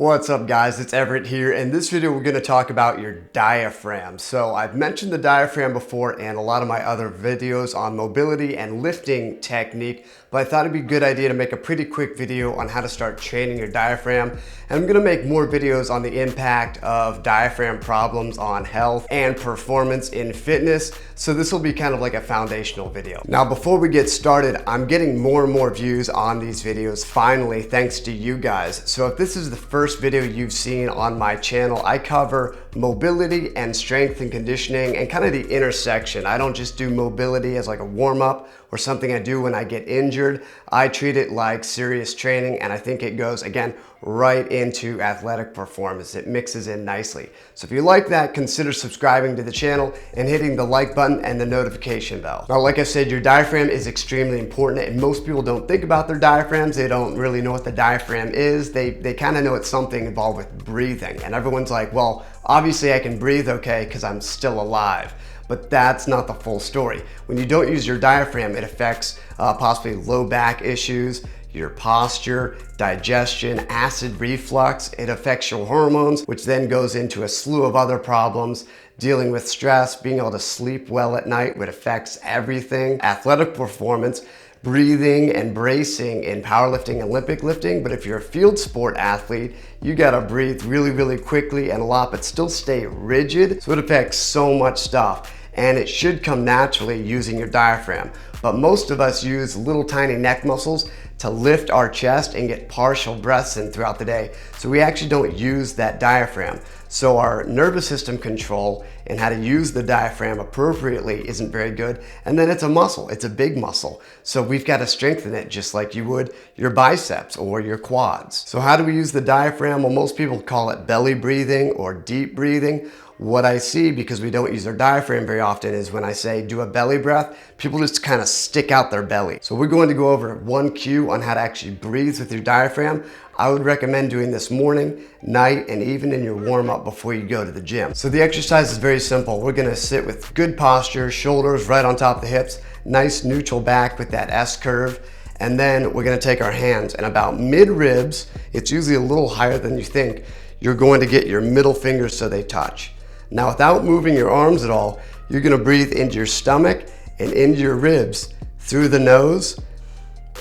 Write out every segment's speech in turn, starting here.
What's up guys, it's Everett here. In this video we're going to talk about your diaphragm. So I've mentioned the diaphragm before in a lot of my other videos on mobility and lifting technique, but I thought it'd be a good idea to make a pretty quick video on how to start training your diaphragm. And I'm going to make more videos on the impact of diaphragm problems on health and performance in fitness. So this will be kind of like a foundational video. Now before we get started, I'm getting more and more views on these videos finally, thanks to you guys. So if this is the first video you've seen on my channel, I cover mobility and strength and conditioning and kind of the intersection. I don't just do mobility as like a warm-up or something I do when I get injured. I treat it like serious training, and I think it goes, again, right into athletic performance. It mixes in nicely. So if you like that, consider subscribing to the channel and hitting the like button and the notification bell. Now, like I said, your diaphragm is extremely important, and most people don't think about their diaphragms. They don't really know what the diaphragm is. They kind of know it's something involved with breathing, and everyone's like, well, obviously I can breathe okay because I'm still alive. But that's not the full story. When you don't use your diaphragm, it affects possibly low back issues, your posture, digestion, acid reflux. It affects your hormones, which then goes into a slew of other problems, dealing with stress, being able to sleep well at night, which affects everything, athletic performance, breathing and bracing in powerlifting and Olympic lifting. But if you're a field sport athlete, you gotta breathe really, really quickly and a lot, but still stay rigid. So it affects so much stuff, and it should come naturally using your diaphragm. But most of us use little tiny neck muscles to lift our chest and get partial breaths in throughout the day. So we actually don't use that diaphragm. So our nervous system control and how to use the diaphragm appropriately isn't very good. And then it's a muscle, it's a big muscle. So we've got to strengthen it just like you would your biceps or your quads. So how do we use the diaphragm? Well, most people call it belly breathing or deep breathing. What I see, because we don't use our diaphragm very often, is when I say do a belly breath, people just kind of stick out their belly. So we're going to go over one cue on how to actually breathe with your diaphragm. I would recommend doing this morning, night, and even in your warm-up before you go to the gym. So the exercise is very simple. We're gonna sit with good posture, shoulders right on top of the hips, nice neutral back with that S curve. And then we're gonna take our hands, and about mid-ribs, it's usually a little higher than you think, you're going to get your middle fingers so they touch. Now, without moving your arms at all, you're gonna breathe into your stomach and into your ribs through the nose,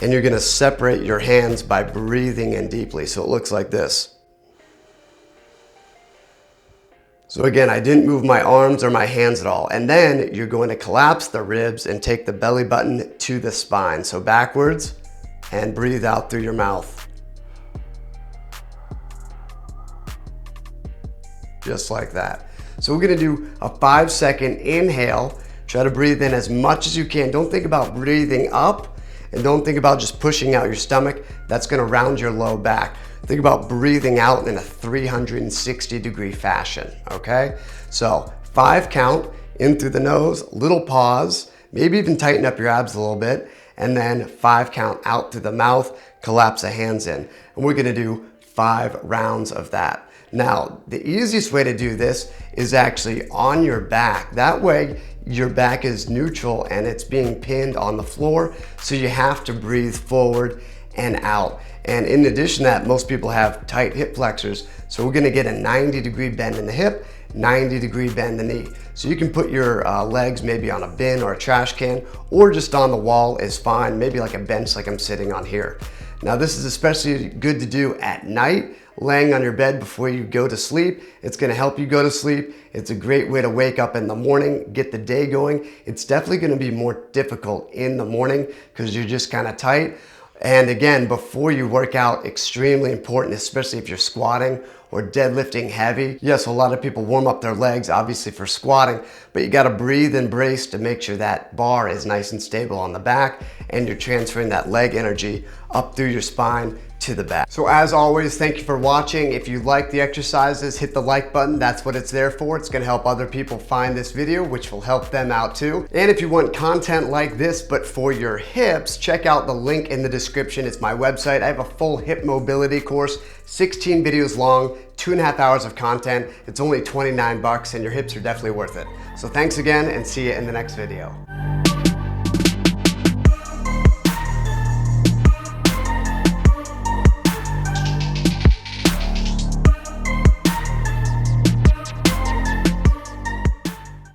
and you're gonna separate your hands by breathing in deeply. So it looks like this. So again, I didn't move my arms or my hands at all. And then you're going to collapse the ribs and take the belly button to the spine. So backwards, and breathe out through your mouth. Just like that. So we're gonna do a 5-second inhale. Try to breathe in as much as you can. Don't think about breathing up, and don't think about just pushing out your stomach. That's gonna round your low back. Think about breathing out in a 360-degree fashion, okay? So 5 count, in through the nose, little pause, maybe even tighten up your abs a little bit, and then 5 count out through the mouth, collapse the hands in. And we're gonna do 5 rounds of that. Now, the easiest way to do this is actually on your back. That way, your back is neutral and it's being pinned on the floor, so you have to breathe forward and out. And in addition to that, most people have tight hip flexors, so we're gonna get a 90-degree bend in the hip, 90-degree bend in the knee. So you can put your legs maybe on a bin or a trash can, or just on the wall is fine, maybe like a bench like I'm sitting on here. Now this is especially good to do at night, laying on your bed before you go to sleep. It's gonna help you go to sleep. It's a great way to wake up in the morning, get the day going. It's definitely gonna be more difficult in the morning because you're just kind of tight. And again, before you work out, extremely important, especially if you're squatting or deadlifting heavy. Yes, a lot of people warm up their legs, obviously for squatting, but you gotta breathe and brace to make sure that bar is nice and stable on the back, and you're transferring that leg energy up through your spine to the back. So as always, thank you for watching. If you like the exercises, hit the like button. That's what it's there for. It's gonna help other people find this video, which will help them out too. And if you want content like this, but for your hips, check out the link in the description. It's my website. I have a full hip mobility course, 16 videos long, 2.5 hours of content. It's only $29 and your hips are definitely worth it. So thanks again, and see you in the next video.